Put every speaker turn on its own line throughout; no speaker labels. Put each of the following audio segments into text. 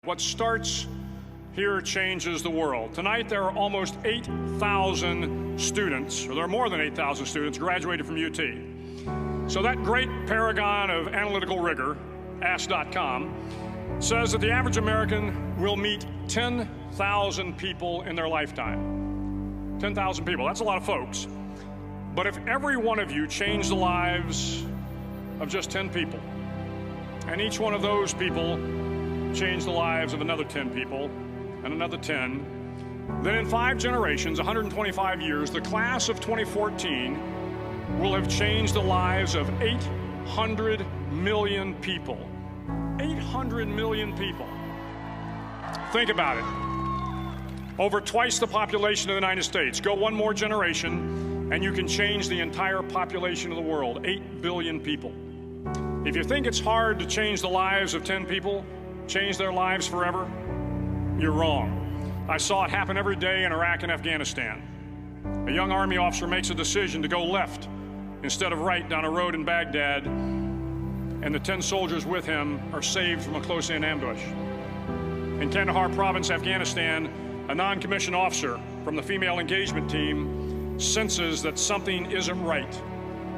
What starts here changes the world. Tonight, there are almost 8,000 students, or there are more than 8,000 students, graduated from UT. So that great paragon of analytical rigor, Ask.com, says that the average American will meet 10,000 people in their lifetime. 10,000 people, that's a lot of folks. But if every one of you changed the lives of just 10 people, and each one of those people changed the lives of another 10 people, and another 10, then in 5 generations, 125 years, the class of 2014 will have changed the lives of 800 million people. 800 million people. Think about it. Over twice the population of the United States. Go one more generation, and you can change the entire population of the world. 8 billion people. If you think it's hard to change the lives of 10 people, change their lives forever, you're wrong. I saw it happen every day in Iraq and Afghanistan. A young Army officer makes a decision to go left instead of right down a road in Baghdad, and the 10 soldiers with him are saved from a close-in ambush. In Kandahar province, Afghanistan, a non-commissioned officer from the female engagement team senses that something isn't right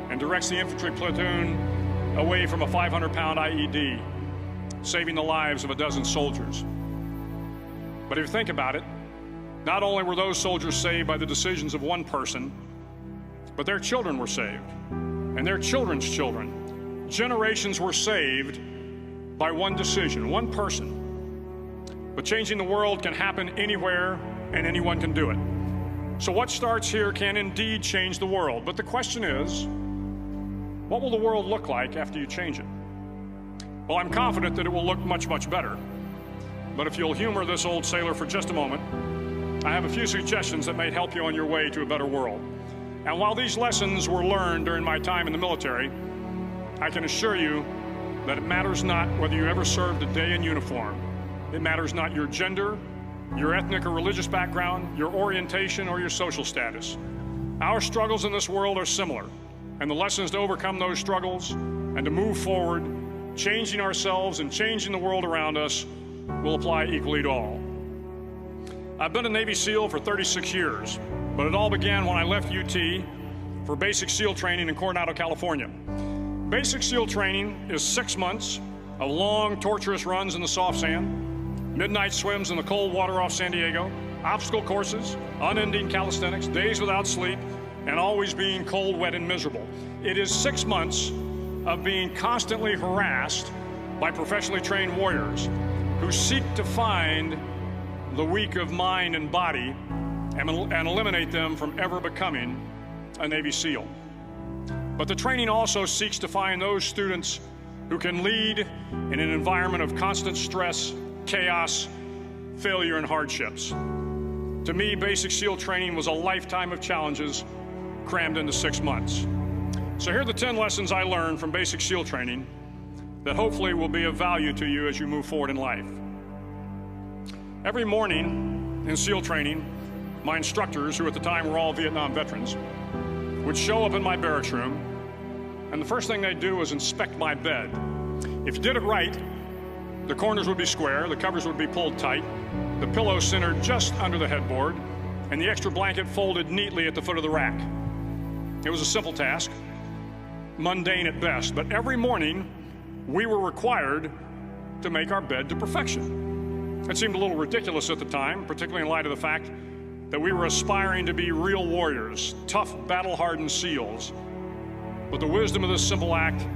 and directs the infantry platoon away from a 500-pound IED, saving the lives of a dozen soldiers. But if you think about it, not only were those soldiers saved by the decisions of one person, but their children were saved, and their children's children. Generations were saved by one decision, one person. But changing the world can happen anywhere, and anyone can do it. So what starts here can indeed change the world. But the question is, what will the world look like after you change it? Well, I'm confident that it will look much, much better. But if you'll humor this old sailor for just a moment, I have a few suggestions that may help you on your way to a better world. And while these lessons were learned during my time in the military, I can assure you that it matters not whether you ever served a day in uniform. It matters not your gender, your ethnic or religious background, your orientation, or your social status. Our struggles in this world are similar, and the lessons to overcome those struggles and to move forward, changing ourselves and changing the world around us, will apply equally to all. I've been a Navy SEAL for 36 years, but it all began when I left UT for basic SEAL training in Coronado, California. Basic SEAL training is 6 months of long, torturous runs in the soft sand, midnight swims in the cold water off San Diego, obstacle courses, unending calisthenics, days without sleep, and always being cold, wet, and miserable. It is 6 months of being constantly harassed by professionally trained warriors who seek to find the weak of mind and body and eliminate them from ever becoming a Navy SEAL. But the training also seeks to find those students who can lead in an environment of constant stress, chaos, failure, and hardships. To me, basic SEAL training was a lifetime of challenges crammed into 6 months. So here are the 10 lessons I learned from basic SEAL training that hopefully will be of value to you as you move forward in life. Every morning in SEAL training, my instructors, who at the time were all Vietnam veterans, would show up in my barracks room, and the first thing they'd do was inspect my bed. If you did it right, the corners would be square, the covers would be pulled tight, the pillow centered just under the headboard, and the extra blanket folded neatly at the foot of the rack. It was a simple task, mundane at best, but every morning we were required to make our bed to perfection. It seemed a little ridiculous at the time, particularly in light of the fact that we were aspiring to be real warriors, tough, battle-hardened SEALs. But the wisdom of this simple act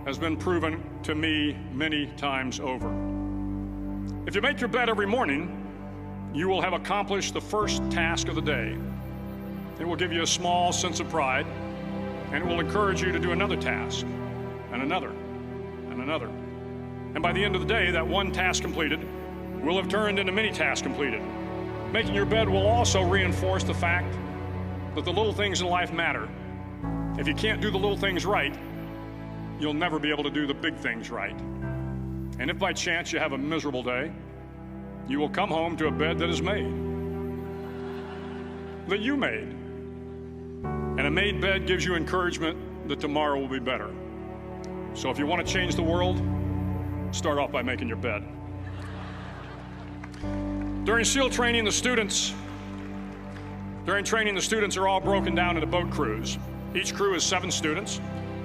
has been proven to me many times over. If you make your bed every morning, you will have accomplished the first task of the day. It will give you a small sense of pride, and it will encourage you to do another task, and another, and another. And by the end of the day, that one task completed will have turned into many tasks completed. Making your bed will also reinforce the fact that the little things in life matter. If you can't do the little things right, you'll never be able to do the big things right. And if by chance you have a miserable day, you will come home to a bed that is made, that you made. And a made bed gives you encouragement that tomorrow will be better. So if you want to change the world, start off by making your bed. During training, the students are all broken down into boat crews. Each crew is 7 students,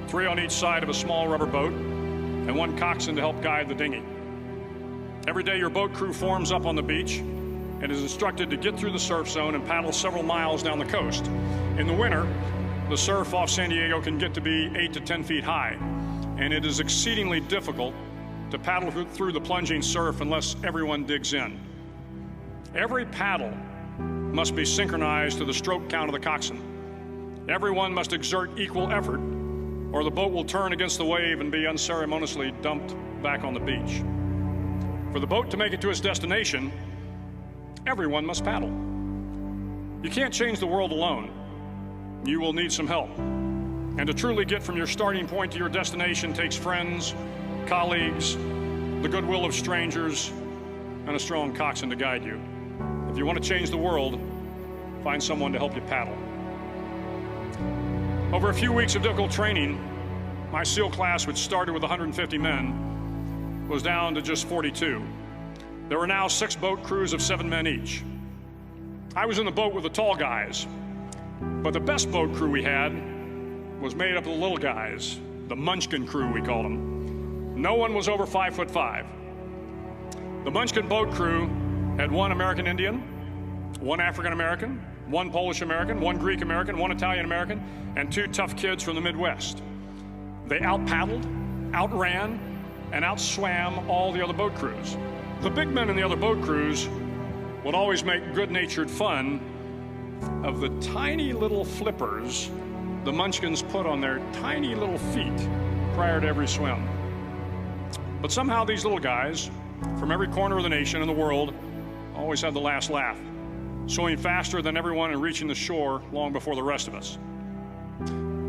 3 on each side of a small rubber boat, and 1 coxswain to help guide the dinghy. Every day, your boat crew forms up on the beach and is instructed to get through the surf zone and paddle several miles down the coast. In the winter, the surf off San Diego can get to be 8 to 10 feet high, and it is exceedingly difficult to paddle through the plunging surf unless everyone digs in. Every paddle must be synchronized to the stroke count of the coxswain. Everyone must exert equal effort, or the boat will turn against the wave and be unceremoniously dumped back on the beach. For the boat to make it to its destination, everyone must paddle. You can't change the world alone. You will need some help. And to truly get from your starting point to your destination takes friends, colleagues, the goodwill of strangers, and a strong coxswain to guide you. If you want to change the world, find someone to help you paddle. Over a few weeks of difficult training, my SEAL class, which started with 150 men, was down to just 42. There were now 6 boat crews of 7 men each. I was in the boat with the tall guys, but the best boat crew we had was made up of the little guys, the Munchkin crew, we called them. No one was over 5'5". The Munchkin boat crew had 1 American Indian, 1 African American, 1 Polish American, 1 Greek American, 1 Italian American, and 2 tough kids from the Midwest. They out-paddled, outran, and outswam all the other boat crews. The big men in the other boat crews would always make good-natured fun of the tiny little flippers the Munchkins put on their tiny little feet prior to every swim. But somehow these little guys from every corner of the nation and the world always had the last laugh, swimming faster than everyone and reaching the shore long before the rest of us.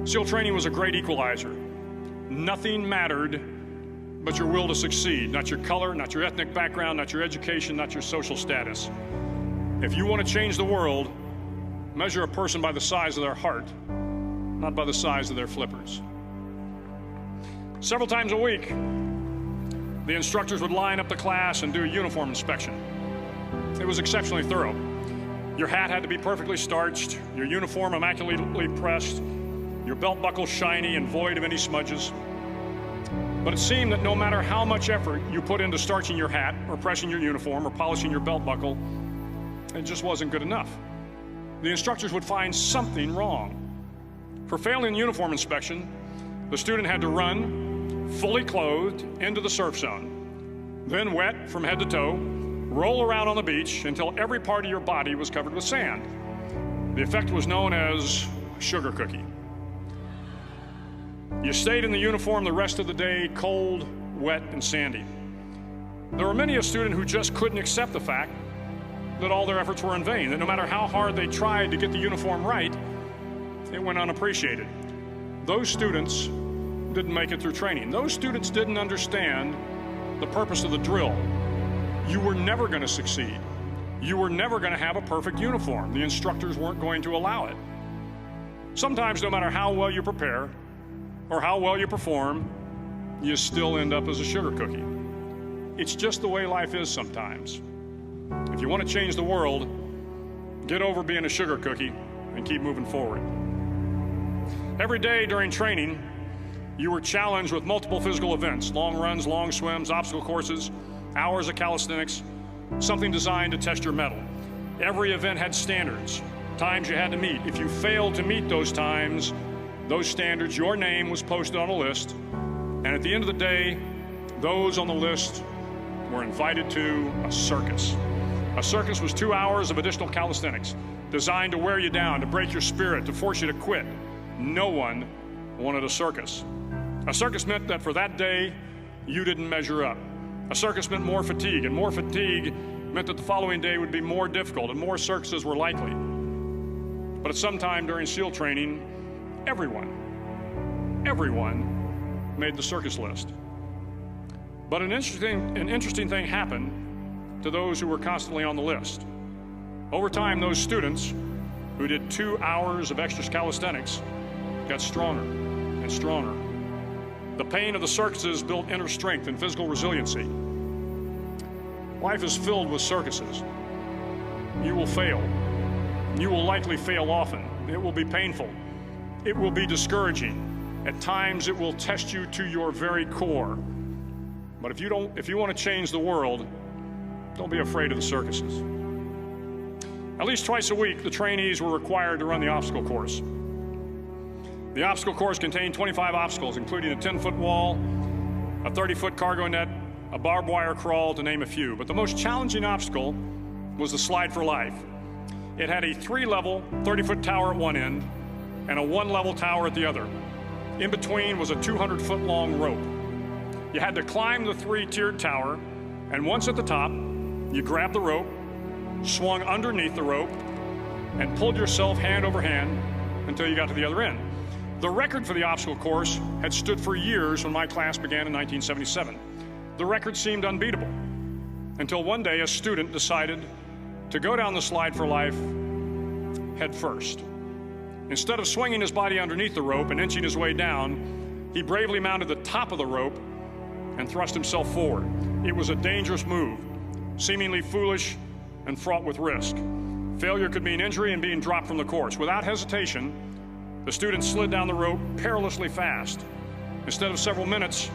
SEAL training was a great equalizer. Nothing mattered but your will to succeed, not your color, not your ethnic background, not your education, not your social status. If you want to change the world, measure a person by the size of their heart, not by the size of their flippers. Several times a week, the instructors would line up the class and do a uniform inspection. It was exceptionally thorough. Your hat had to be perfectly starched, your uniform immaculately pressed, your belt buckle shiny and void of any smudges. But it seemed that no matter how much effort you put into starching your hat or pressing your uniform or polishing your belt buckle, it just wasn't good enough. The instructors would find something wrong. For failing the uniform inspection, the student had to run, fully clothed, into the surf zone, then wet from head to toe, roll around on the beach until every part of your body was covered with sand. The effect was known as a sugar cookie. You stayed in the uniform the rest of the day, cold, wet, and sandy. There were many a student who just couldn't accept the fact that all their efforts were in vain, that no matter how hard they tried to get the uniform right, it went unappreciated. Those students didn't make it through training. Those students didn't understand the purpose of the drill. You were never going to succeed. You were never going to have a perfect uniform. The instructors weren't going to allow it. Sometimes, no matter how well you prepare or how well you perform, you still end up as a sugar cookie. It's just the way life is sometimes. If you want to change the world, get over being a sugar cookie and keep moving forward. Every day during training, you were challenged with multiple physical events: long runs, long swims, obstacle courses, hours of calisthenics, something designed to test your mettle. Every event had standards, times you had to meet. If you failed to meet those times, those standards, your name was posted on a list, and at the end of the day, those on the list were invited to a circus. A circus was 2 hours of additional calisthenics, designed to wear you down, to break your spirit, to force you to quit. No one wanted a circus. A circus meant that for that day, you didn't measure up. A circus meant more fatigue, and more fatigue meant that the following day would be more difficult, and more circuses were likely. But at some time during SEAL training, everyone made the circus list. But an interesting thing happened to those who were constantly on the list. Over time, those students who did 2 hours of extra calisthenics got stronger and stronger. The pain of the circuses built inner strength and physical resiliency. Life is filled with circuses. you will fail. You will likely fail often. It will be painful. It will be discouraging. At times, it will test you to your very core. But if you want to change the world, don't be afraid of the circuses. At least twice a week, the trainees were required to run the obstacle course. The obstacle course contained 25 obstacles, including a 10-foot wall, a 30-foot cargo net, a barbed wire crawl, to name a few. But the most challenging obstacle was the slide for life. It had a 3-level, 30-foot tower at one end and a 1-level tower at the other. In between was a 200-foot long rope. You had to climb the 3-tiered tower, and once at the top, you grabbed the rope, swung underneath the rope, and pulled yourself hand over hand until you got to the other end. The record for the obstacle course had stood for years when my class began in 1977. The record seemed unbeatable until one day a student decided to go down the slide for life head first. Instead of swinging his body underneath the rope and inching his way down, he bravely mounted the top of the rope and thrust himself forward. It was a dangerous move, seemingly foolish and fraught with risk. Failure could mean injury and being dropped from the course. Without hesitation, the student slid down the rope perilously fast. Instead of several minutes,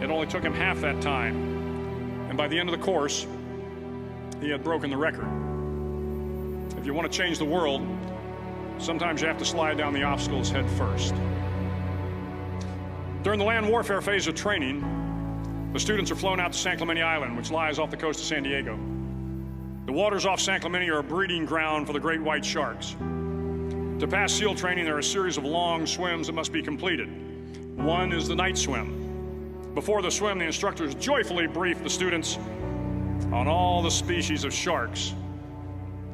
it only took him half that time. And by the end of the course, he had broken the record. If you want to change the world, sometimes you have to slide down the obstacles head first. During the land warfare phase of training, the students are flown out to San Clemente Island, which lies off the coast of San Diego. The waters off San Clemente are a breeding ground for the great white sharks. To pass SEAL training, there are a series of long swims that must be completed. One is the night swim. Before the swim, the instructors joyfully brief the students on all the species of sharks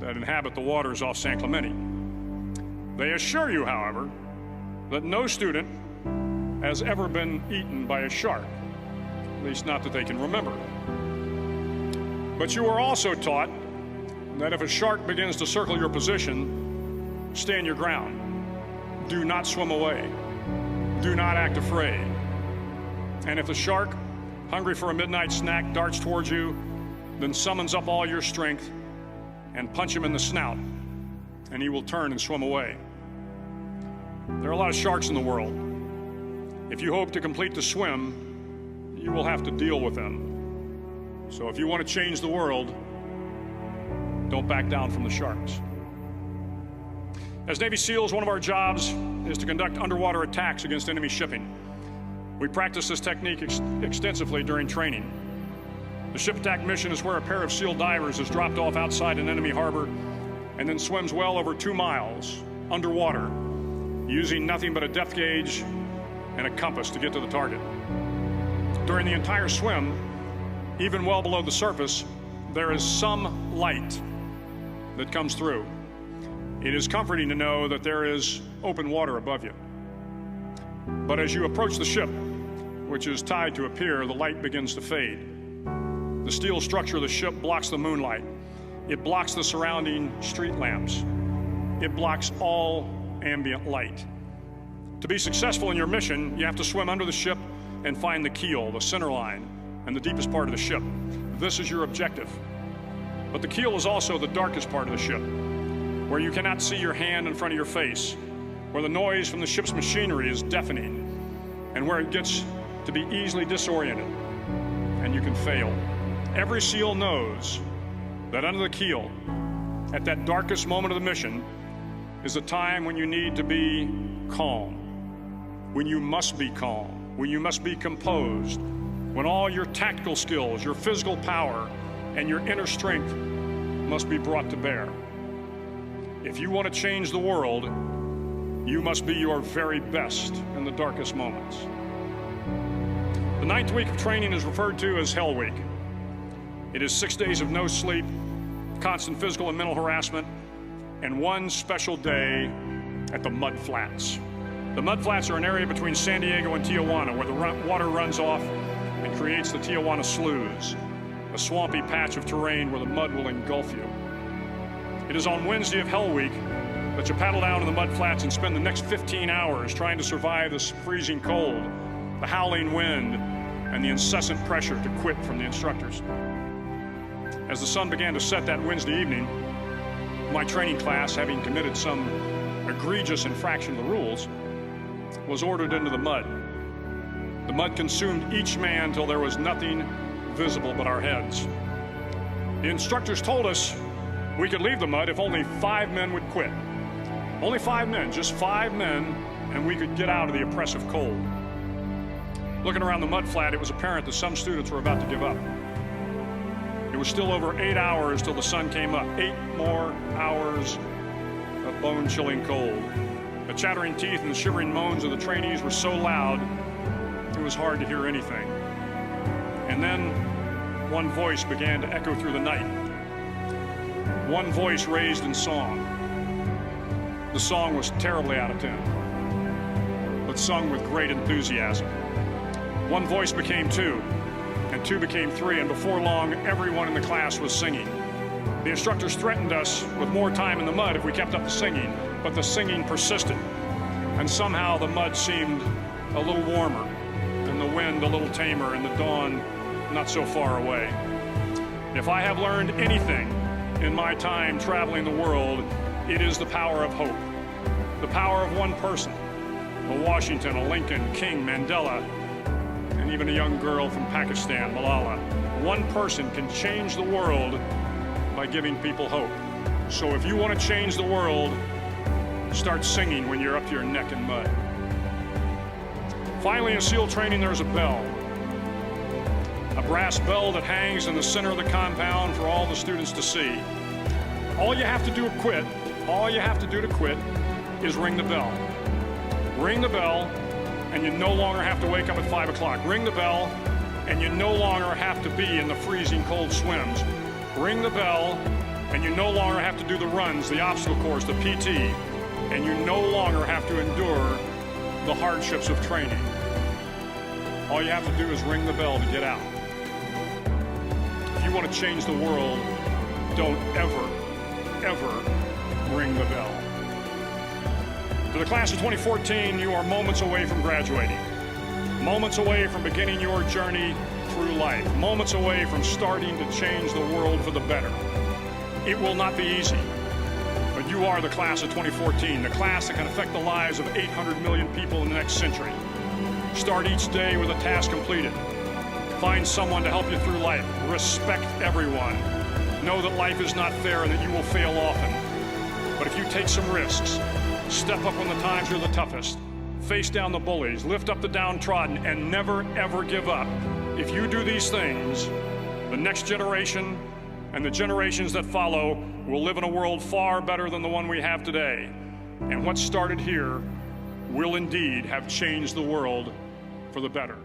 that inhabit the waters off San Clemente. They assure you, however, that no student has ever been eaten by a shark, at least not that they can remember. But you are also taught that if a shark begins to circle your position, stand your ground. Do not swim away. Do not act afraid. And if the shark, hungry for a midnight snack, darts towards you, then summons up all your strength and punch him in the snout, and he will turn and swim away. There are a lot of sharks in the world. If you hope to complete the swim, you will have to deal with them. So if you want to change the world, don't back down from the sharks. As Navy SEALs, one of our jobs is to conduct underwater attacks against enemy shipping. We practice this technique extensively during training. The ship attack mission is where a pair of SEAL divers is dropped off outside an enemy harbor and then swims well over 2 miles underwater, using nothing but a depth gauge and a compass to get to the target. During the entire swim, even well below the surface, there is some light that comes through. It is comforting to know that there is open water above you. But as you approach the ship, which is tied to a pier, the light begins to fade. The steel structure of the ship blocks the moonlight. It blocks the surrounding street lamps. It blocks all ambient light. To be successful in your mission, you have to swim under the ship and find the keel, the center line, and the deepest part of the ship. This is your objective. But the keel is also the darkest part of the ship, where you cannot see your hand in front of your face, where the noise from the ship's machinery is deafening, and where it gets to be easily disoriented, and you can fail. Every SEAL knows that under the keel, at that darkest moment of the mission, is a time when you need to be calm, when you must be calm, when you must be composed, when all your tactical skills, your physical power, and your inner strength must be brought to bear. If you want to change the world, you must be your very best in the darkest moments. The 9th week of training is referred to as Hell Week. It is 6 days of no sleep, constant physical and mental harassment, and one special day at the Mud Flats. The Mud Flats are an area between San Diego and Tijuana where the water runs off and creates the Tijuana Sloughs, a swampy patch of terrain where the mud will engulf you. It is on Wednesday of Hell Week that you paddle down to the Mud Flats and spend the next 15 hours trying to survive this freezing cold, the howling wind, and the incessant pressure to quit from the instructors. As the sun began to set that Wednesday evening, my training class, having committed some egregious infraction of the rules, was ordered into the mud. The mud consumed each man till there was nothing visible but our heads. The instructors told us we could leave the mud if only 5 men would quit. Only 5 men, just 5 men, and we could get out of the oppressive cold. Looking around the mud flat, it was apparent that some students were about to give up. It was still over 8 hours till the sun came up. 8 more hours of bone-chilling cold. The chattering teeth and the shivering moans of the trainees were so loud, it was hard to hear anything. And then one voice began to echo through the night. One voice raised in song. The song was terribly out of tune, but sung with great enthusiasm. One voice became 2, and 2 became 3, and before long, everyone in the class was singing. The instructors threatened us with more time in the mud if we kept up the singing, but the singing persisted, and somehow the mud seemed a little warmer, and the wind a little tamer, and the dawn not so far away. If I have learned anything in my time traveling the world, it is the power of hope. The power of one person, a Washington, a Lincoln, King, Mandela, and even a young girl from Pakistan, Malala. One person can change the world by giving people hope. So if you want to change the world, start singing when you're up to your neck in mud. Finally, in SEAL training, there's a bell. A brass bell that hangs in the center of the compound for all the students to see. All you have to do to quit, is ring the bell. Ring the bell, and you no longer have to wake up at 5 o'clock. Ring the bell, and you no longer have to be in the freezing cold swims. Ring the bell, and you no longer have to do the runs, the obstacle course, the PT, and you no longer have to endure the hardships of training. All you have to do is ring the bell to get out. If you want to change the world, don't ever ring the bell. To the class of 2014, you are moments away from graduating, moments away from beginning your journey through life, moments away from starting to change the world for the better. It will not be easy, but you are the class of 2014, the class that can affect the lives of 800 million people in the next century. Start each day with a task completed. Find someone to help you through life. Respect everyone. Know that life is not fair and that you will fail often. But if you take some risks, step up when the times are the toughest, face down the bullies, lift up the downtrodden, and never, ever give up. If you do these things, the next generation and the generations that follow will live in a world far better than the one we have today. And what started here will indeed have changed the world for the better.